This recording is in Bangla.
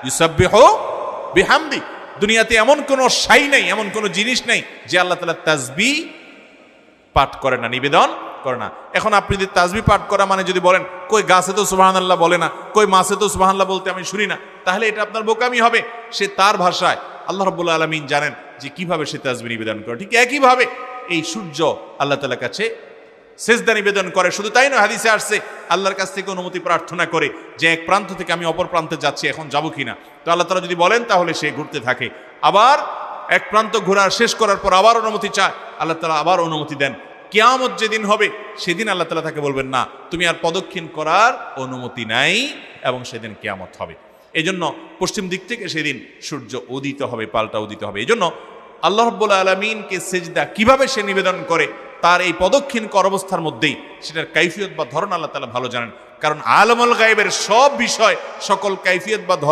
ইউসাব্বিহু বিহামদি। দুনিয়াতে এমন কোনো শাই নাই, এমন কোনো জিনিস নাই যে আল্লাহ তাআলা তাসবিহ পাঠ করে না, নিবেদন করে না। এখন আপনি যদি তাসবিহ পাঠ করা মানে যদি বলেন কই গাছে তো সুবহানাল্লাহ বলে না, কই মাছে তো সুবহানাল্লাহ বলতে আমি শুনি না, তাহলে এটা আপনার বোকামি হবে। সে তার ভাষায়, আল্লাহ রাব্বুল আলামিন জানেন যে কিভাবে সে তাসবিহ নিবেদন করে। ঠিক একইভাবে এই সূর্য আল্লাহ তাআলার কাছে সেজদা নিবেদন করে। শুধু তাই নয়, হাদিসে আসছে আল্লাহর কাছ থেকে অনুমতি প্রার্থনা করে যে এক প্রান্ত থেকে আমি অপর প্রান্তে যাচ্ছি, এখন যাবো কিনা। তো আল্লাহ তাআলা যদি বলেন তাহলে সে ঘুরতে থাকে। আবার এক প্রান্ত ঘোরার শেষ করার পর আবার অনুমতি চায়, আল্লাহ তাআলা আবার অনুমতি দেন। কিয়ামত যেদিন হবে সেদিন আল্লাহ তাআলা তাকে বলবেন না, তুমি আর পদক্ষেপ করার অনুমতি নাই, এবং সেদিন কিয়ামত হবে। এই জন্য পশ্চিম দিক থেকে সেদিন সূর্য উদিত হবে, পাল্টা উদিত হবে। এই জন্য আল্লাহ রাব্বুল আলামিনকে সেজদা কিভাবে সে নিবেদন করে তার এই পদক্ষিণ কর অবস্থার মধ্যেই সেটার কাইফিয়ত বা ধরন আল্লাহ তাআলা ভালো জানেন। কারণ আলমুল গায়বের সব বিষয়, সকল কাইফিয়ত বা ধরন